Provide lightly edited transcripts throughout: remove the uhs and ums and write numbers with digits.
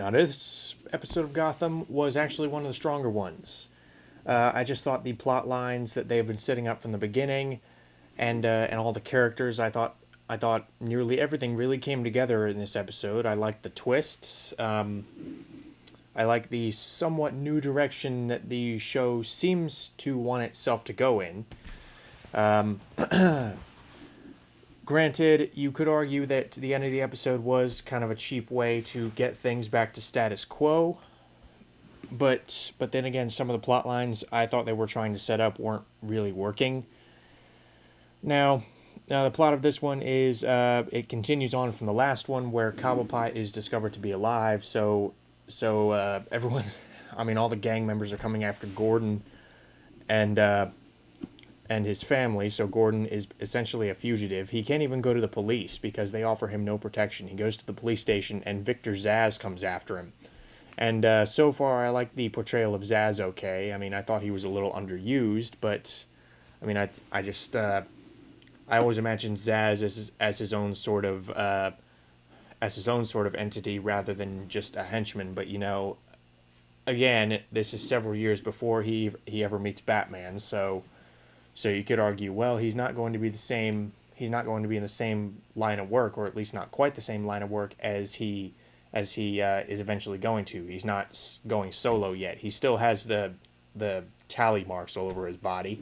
Now, this episode of Gotham was actually one of the stronger ones. I just thought the plot lines that they've been setting up from the beginning, and all the characters, I thought nearly everything really came together in this episode. I liked the twists. I like the somewhat new direction that the show seems to want itself to go in. Granted, you could argue that the end of the episode was kind of a cheap way to get things back to status quo. But then again, some of the plot lines I thought they were trying to set up weren't really working. Now, the plot of this one is it continues on from the last one where Cobblepot is discovered to be alive. So everyone, I mean, all the gang members are coming after Gordon and his family. So Gordon is essentially a fugitive. He can't even go to the police because they offer him no protection. He goes to the police station and Victor Zsasz comes after him. And so far, I like the portrayal of Zsasz okay. I mean, I thought he was a little underused, but I mean, I just I always imagined Zsasz as his own sort of entity rather than just a henchman. But again, this is several years before he ever meets Batman, so you could argue, well, he's not going to be the same. He's not going to be in the same line of work, or at least not quite the same line of work as he is eventually going to. He's not going solo yet. He still has the tally marks all over his body,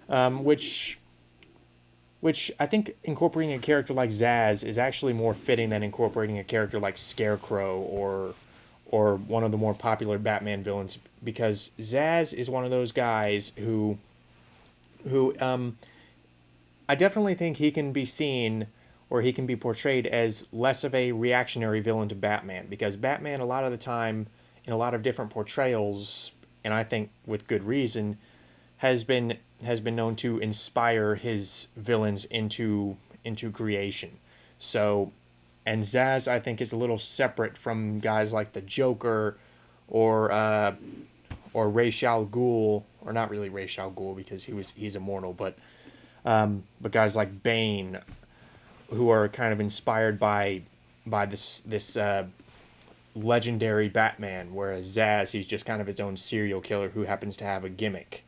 which I think incorporating a character like Zsasz is actually more fitting than incorporating a character like Scarecrow or one of the more popular Batman villains, because Zsasz is one of those guys who I definitely think he can be seen, or he can be portrayed as less of a reactionary villain to Batman, because Batman a lot of the time in a lot of different portrayals, and I think with good reason, has been known to inspire his villains into creation. So, and Zsasz I think is a little separate from guys like the Joker or Ra's al Ghul, or not really Ra's al Ghul because he's immortal, but guys like Bane, who are kind of inspired by this legendary Batman, whereas Zsasz, he's just kind of his own serial killer who happens to have a gimmick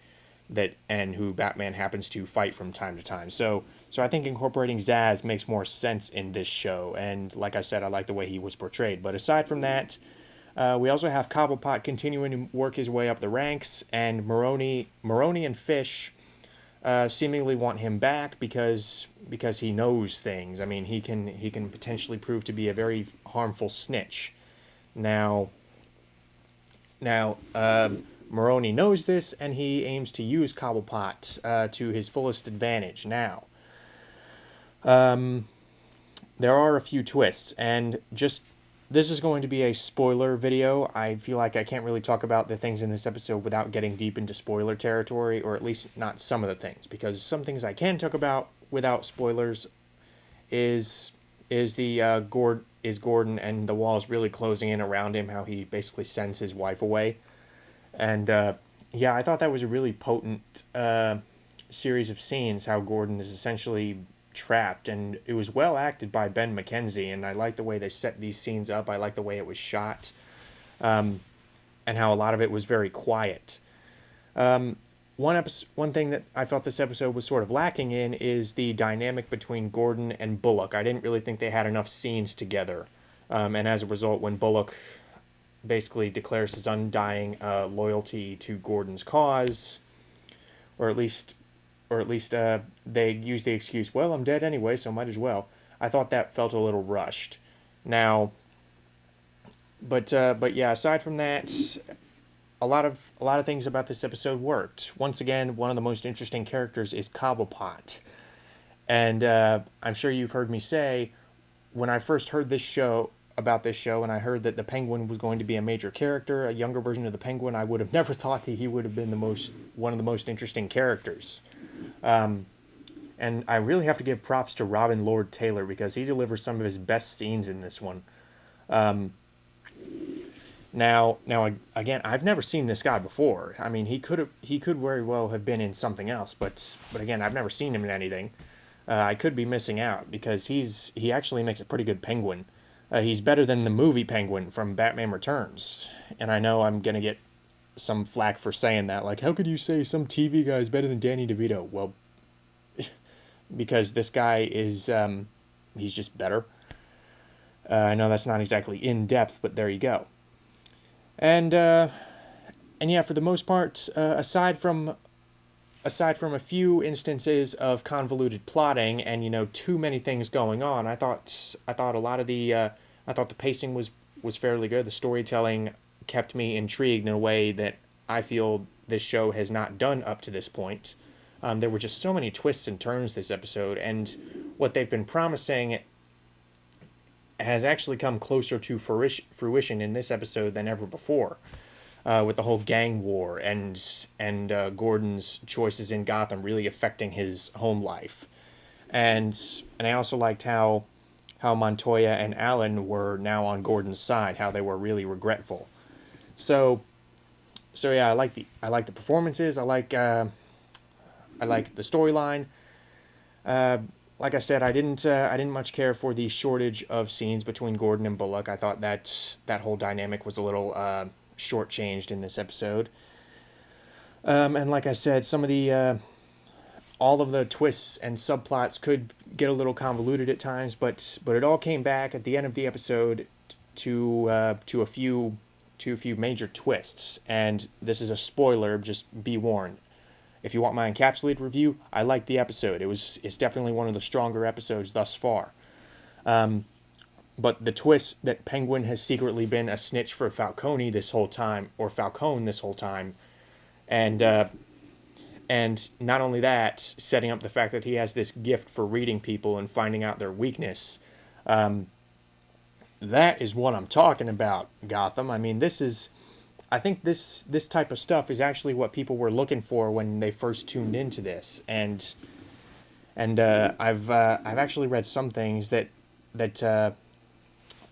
and who Batman happens to fight from time to time. So I think incorporating Zsasz makes more sense in this show, and like I said, I like the way he was portrayed. But aside from that, we also have Cobblepot continuing to work his way up the ranks, and Maroni and Fish seemingly want him back because he knows things. I mean, he can potentially prove to be a very harmful snitch. Now, Maroni knows this, and he aims to use Cobblepot to his fullest advantage. Now, there are a few twists, and this is going to be a spoiler video. I feel like I can't really talk about the things in this episode without getting deep into spoiler territory, or at least not some of the things, because some things I can talk about without spoilers is Gordon and the walls really closing in around him, how he basically sends his wife away. And yeah, I thought that was a really potent series of scenes, how Gordon is essentially trapped, and it was well acted by Ben McKenzie, and I like the way they set these scenes up. I like the way it was shot, and how a lot of it was very quiet. One thing that I felt this episode was sort of lacking in is the dynamic between Gordon and Bullock. I didn't really think they had enough scenes together, and as a result, when Bullock basically declares his undying loyalty to Gordon's cause, or at least they use the excuse, well, I'm dead anyway, so might as well. I thought that felt a little rushed. Now, but yeah, aside from that, a lot of things about this episode worked. Once again, one of the most interesting characters is Cobblepot, and I'm sure you've heard me say, when I first heard about this show, and I heard that the Penguin was going to be a major character, a younger version of the Penguin, I would have never thought that he would have been one of the most interesting characters. And I really have to give props to Robin Lord Taylor, because he delivers some of his best scenes in this one. Now again, I've never seen this guy before. I mean, he could very well have been in something else, but again, I've never seen him in anything. I could be missing out, because he actually makes a pretty good Penguin. He's better than the movie Penguin from Batman Returns. And I know I'm going to get some flack for saying that. Like, how could you say some TV guy is better than Danny DeVito? Well, because this guy is, he's just better. I know that's not exactly in depth, but there you go. And yeah, for the most part, aside from a few instances of convoluted plotting and too many things going on, I thought a lot of the I thought the pacing was fairly good. The storytelling kept me intrigued in a way that I feel this show has not done up to this point. There were just so many twists and turns this episode, and what they've been promising has actually come closer to fruition in this episode than ever before. With the whole gang war and Gordon's choices in Gotham really affecting his home life, and I also liked how Montoya and Alan were now on Gordon's side, how they were really regretful. So yeah, I like the performances. I like the storyline. Like I said, I didn't much care for the shortage of scenes between Gordon and Bullock. I thought that whole dynamic was a little shortchanged in this episode. And like I said, some of the all of the twists and subplots could get a little convoluted at times, but it all came back at the end of the episode to a few major twists. And this is a spoiler, just be warned. If you want my encapsulated review, I liked the episode. It's definitely one of the stronger episodes thus far. But the twist that Penguin has secretly been a snitch for Falcone this whole time, or Falcone this whole time, and not only that, setting up the fact that he has this gift for reading people and finding out their weakness. That is what I'm talking about, Gotham. I mean, I think this type of stuff is actually what people were looking for when they first tuned into this, and I've actually read some things that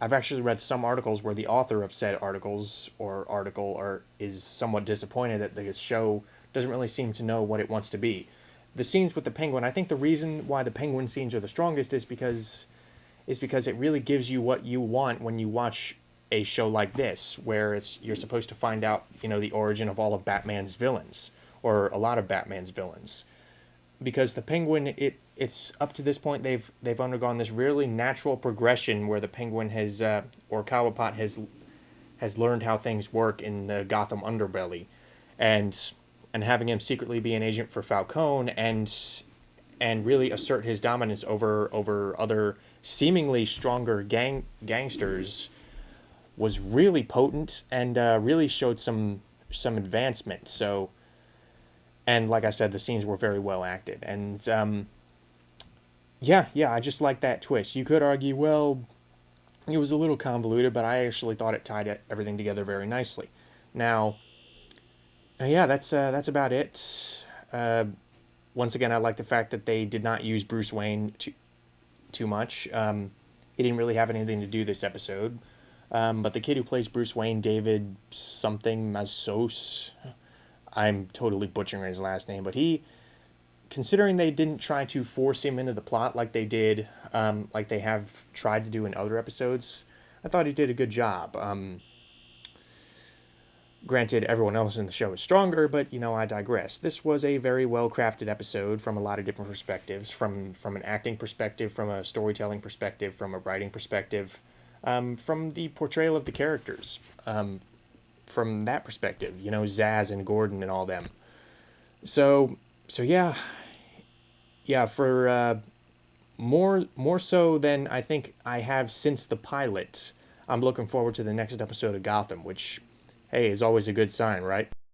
I've actually read some articles where the author of said article is somewhat disappointed that the show doesn't really seem to know what it wants to be. The scenes with the Penguin, I think the reason why the Penguin scenes are the strongest is because it really gives you what you want when you watch a show like this, where you're supposed to find out, the origin of all of Batman's villains, or a lot of Batman's villains. Because the Penguin, it's up to this point they've undergone this really natural progression where the Penguin has or Cobblepot has learned how things work in the Gotham underbelly, and having him secretly be an agent for Falcone and really assert his dominance over other seemingly stronger gangsters was really potent and really showed some advancement. So, and like I said, the scenes were very well acted, and yeah, I just like that twist. You could argue, well, it was a little convoluted, but I actually thought it tied everything together very nicely. Now, yeah, that's about it. Once again, I like the fact that they did not use Bruce Wayne too much. He didn't really have anything to do this episode. But the kid who plays Bruce Wayne, David something Mazos, I'm totally butchering his last name, but considering they didn't try to force him into the plot like they did, like they have tried to do in other episodes, I thought he did a good job. Granted, everyone else in the show is stronger, but, I digress. This was a very well-crafted episode from a lot of different perspectives, from an acting perspective, from a storytelling perspective, from a writing perspective, from the portrayal of the characters, from that perspective, Zaz and Gordon and all them. So yeah, for more so than I think I have since the pilot, I'm looking forward to the next episode of Gotham, which, hey, is always a good sign, right?